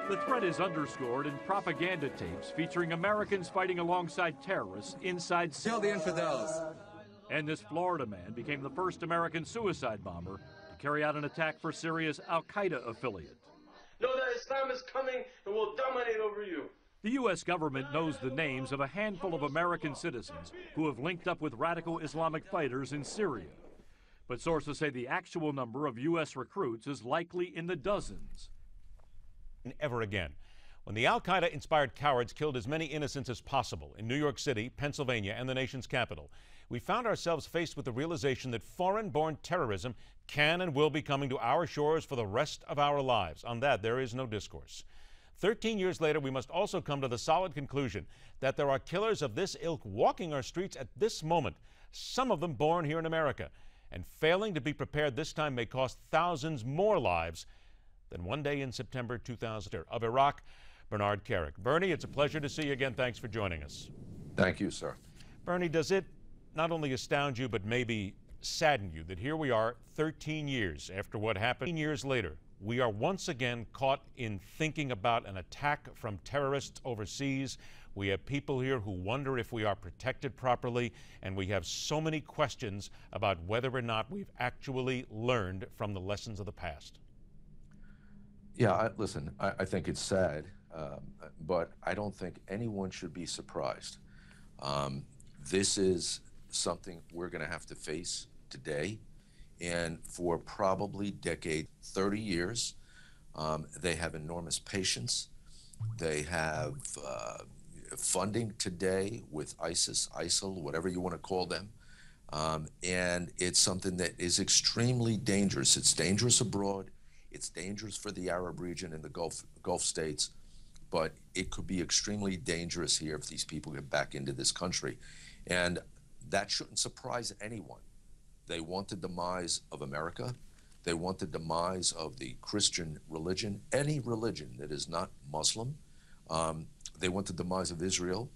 The threat is underscored in propaganda tapes featuring Americans fighting alongside terrorists inside Kill the infidels. And this Florida man became the first American suicide bomber to carry out an attack for Syria's al-Qaeda affiliate. Know that Islam is coming and will dominate over you. The U.S. government knows the names of a handful of American citizens who have linked up with radical Islamic fighters in Syria. But sources say the actual number of U.S. recruits is likely in the dozens. Ever again. When the al-Qaeda-inspired cowards killed as many innocents as possible in New York City, Pennsylvania, and the nation's capital, we found ourselves faced with the realization that foreign-born terrorism can and will be coming to our shores for the rest of our lives. On that, there is no discourse. 13 years later, we must also come to the solid conclusion that there are killers of this ilk walking our streets at this moment, some of them born here in America. And failing to be prepared this time may cost thousands more lives than one day in September 2000. Of Iraq, Bernard Kerik. Bernie, it's a pleasure to see you again. Thanks for joining us. Thank you, sir. Bernie, does it not only astound you, but maybe sadden you that here we are 13 years after what happened? 13 years later, we are once again caught in thinking about an attack from terrorists overseas. We have people here who wonder if we are protected properly, and we have so many questions about whether or not we've actually learned from the lessons of the past. Yeah, listen, I think it's sad, but I don't think anyone should be surprised. This is something we're going to have to face today, and for probably decades, 30 years. They have enormous patience. They have funding today with ISIS, ISIL, whatever you want to call them. And it's something that is extremely dangerous. It's dangerous abroad. It's dangerous for the Arab region and the Gulf states. But it could be extremely dangerous here if these people get back into this country. And that shouldn't surprise anyone. They want the demise of America. They want the demise of the Christian religion, any religion that is not Muslim. They want the demise of Israel.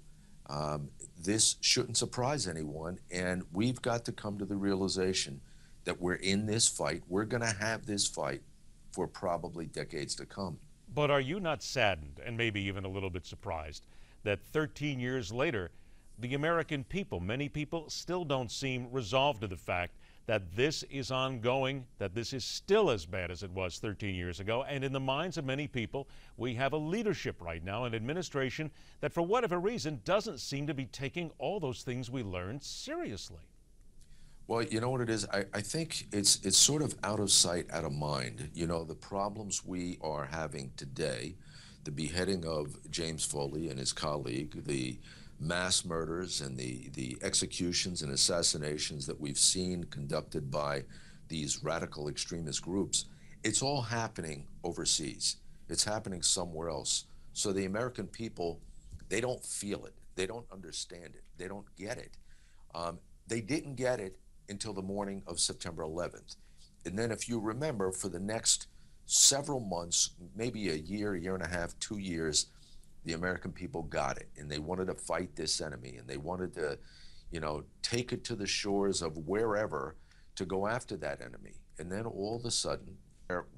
This shouldn't surprise anyone, and we've got to come to the realization that we're in this fight. We're going to have this fight for probably decades to come. But are you not saddened, and maybe even a little bit surprised, that 13 years later, the American people, many people, still don't seem resolved to the fact that this is ongoing, that this is still as bad as it was 13 years ago, and in the minds of many people, we have a leadership right now, an administration that for whatever reason doesn't seem to be taking all those things we learned seriously. Well, you know what it is? I think it's sort of out of sight, out of mind. You know, the problems we are having today, the beheading of James Foley and his colleague, the mass murders and the executions and assassinations that we've seen conducted by these radical extremist groups, it's all happening overseas. It's happening somewhere else. So the American people, they don't feel it. They don't understand it. They don't get it. They didn't get it until the morning of September 11th. And then if you remember, for the next several months, maybe a year and a half, 2 years, the American people got it, and they wanted to fight this enemy, and they wanted to, you know, take it to the shores of wherever to go after that enemy. And then all of a sudden,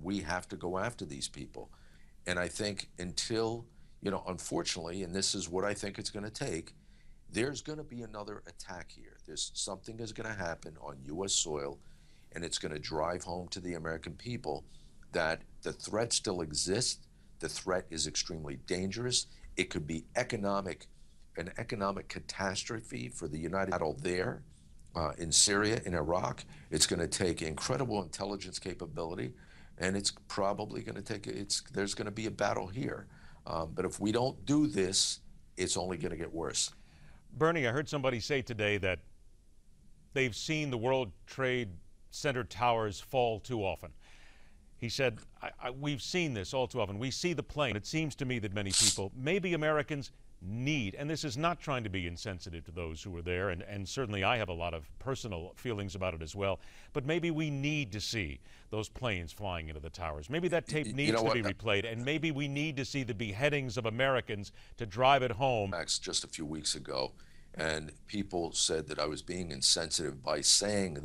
we have to go after these people. And I think until, you know, unfortunately, and this is what I think it's going to take, there's going to be another attack here. There's something is going to happen on U.S. soil, and it's going to drive home to the American people that the threat still exists. The threat is extremely dangerous. It could be an economic catastrophe for the United States there, in Syria, in Iraq. It's going to take incredible intelligence capability, and it's probably going to take, there's going to be a battle here. But if we don't do this, it's only going to get worse. Bernie, I heard somebody say today that they've seen the World Trade Center towers fall too often. He said, we've seen this all too often. We see the plane. It seems to me that many people, maybe Americans, need, and this is not trying to be insensitive to those who were there, and certainly I have a lot of personal feelings about it as well, but maybe we need to see those planes flying into the towers. Maybe that tape needs to be replayed, and maybe we need to see the beheadings of Americans to drive it home. Just a few weeks ago, and people said that I was being insensitive by saying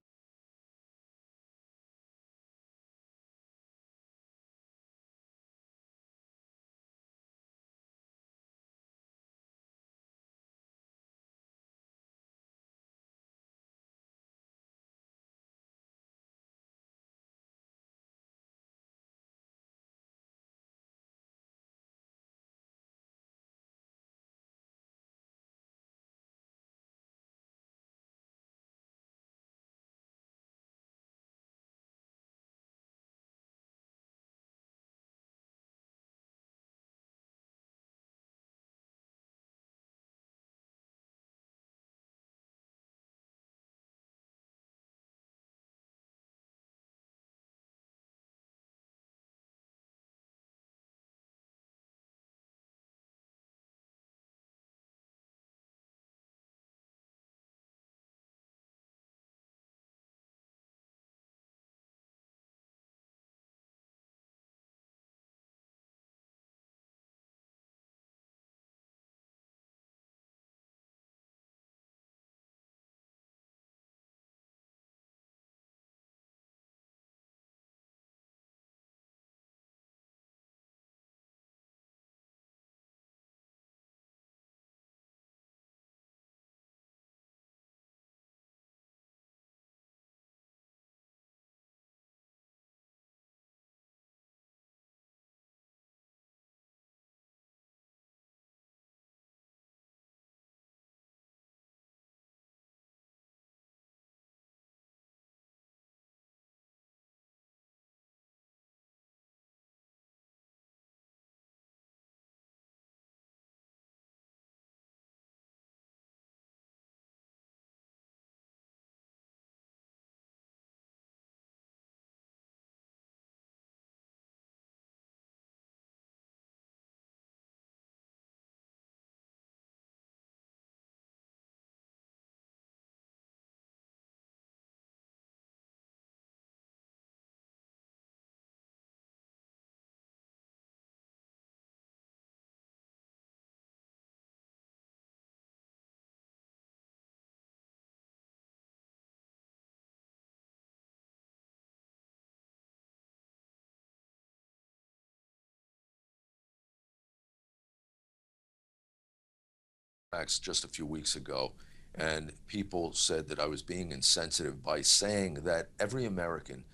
just a few weeks ago, and people said that I was being insensitive by saying that every American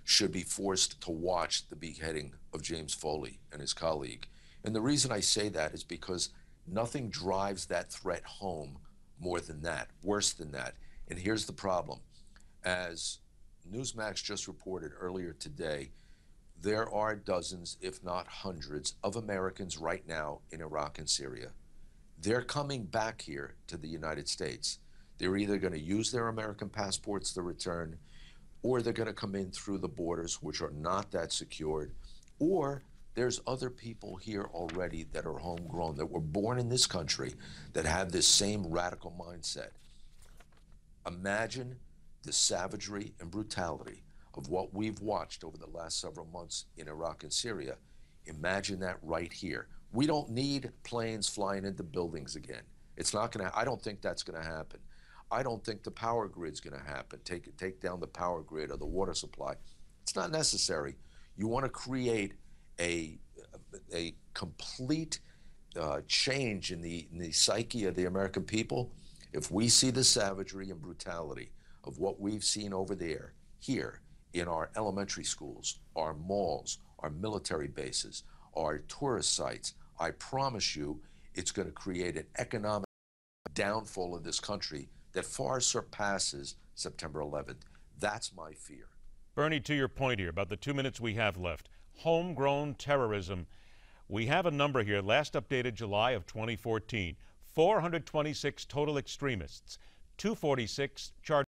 should be forced to watch the beheading of James Foley and his colleague. And the reason I say that is because nothing drives that threat home more than that, worse than that. And here's the problem. As Newsmax just reported earlier today, there are dozens, if not hundreds, of Americans right now in Iraq and Syria. They're coming back here to the United States. They're either going to use their American passports to return, or they're going to come in through the borders, which are not that secured, or there's other people here already that are homegrown, that were born in this country, that have this same radical mindset. Imagine the savagery and brutality of what we've watched over the last several months in Iraq and Syria. Imagine that right here. We don't need planes flying into buildings again. It's not going to, I don't think that's going to happen. I don't think the power grid's going to happen. Take down the power grid or the water supply. It's not necessary. You want to create a complete change in the psyche of the American people. If we see the savagery and brutality of what we've seen over there, here, in our elementary schools, our malls, our military bases, our tourist sites, I promise you it's going to create an economic downfall of this country that far surpasses September 11th. That's my fear. Bernie, to your point here, about the 2 minutes we have left, homegrown terrorism. We have a number here, last updated July of 2014, 426 total extremists, 246 charged.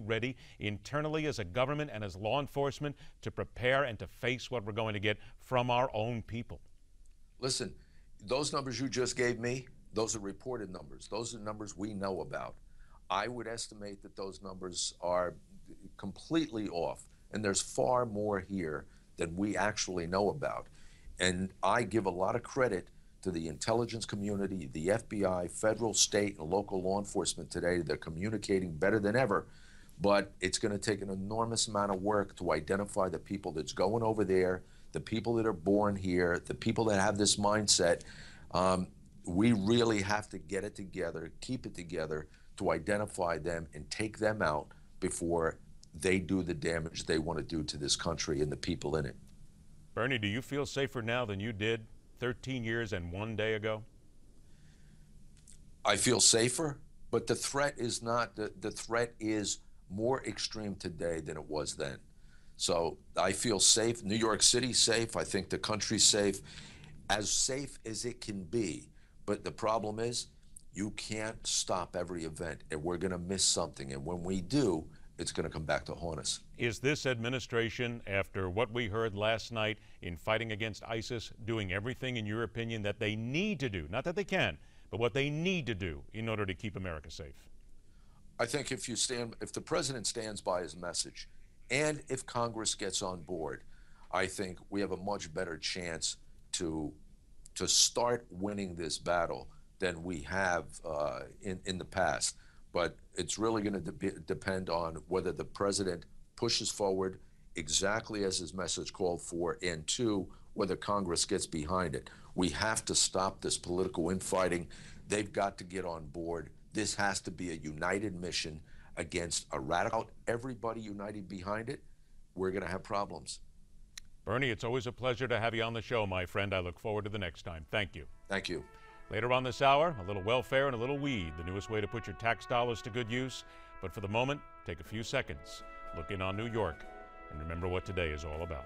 Ready internally as a government and as law enforcement to prepare and to face what we're going to get from our own people? Listen, those numbers you just gave me, those are reported numbers. Those are numbers we know about. I would estimate that those numbers are completely off, and there's far more here than we actually know about. And I give a lot of credit to the intelligence community, the FBI, federal, state, and local law enforcement today. They're communicating better than ever. But it's going to take an enormous amount of work to identify the people that's going over there, the people that are born here, the people that have this mindset. We really have to get it together, keep it together, to identify them and take them out before they do the damage they want to do to this country and the people in it. Bernie, do you feel safer now than you did 13 years and 1 day ago? I feel safer, but the threat is not, the threat is more extreme today than it was then. So I feel safe. New York City's safe. I think the country's safe as it can be. But the problem is you can't stop every event, and we're going to miss something. And when we do, it's going to come back to haunt us. Is this administration, after what we heard last night in fighting against ISIS, doing everything, in your opinion, that they need to do, not that they can, but what they need to do in order to keep America safe? I think if the president stands by his message, and if Congress gets on board, I think we have a much better chance to start winning this battle than we have in the past. But it's really going to depend on whether the president pushes forward exactly as his message called for, and two, whether Congress gets behind it. We have to stop this political infighting. They've got to get on board. This has to be a united mission against a radical. Everybody united behind it, we're going to have problems. Bernie, it's always a pleasure to have you on the show, my friend. I look forward to the next time. Thank you. Thank you. Later on this hour, a little welfare and a little weed, the newest way to put your tax dollars to good use. But for the moment, take a few seconds, look in on New York, and remember what today is all about.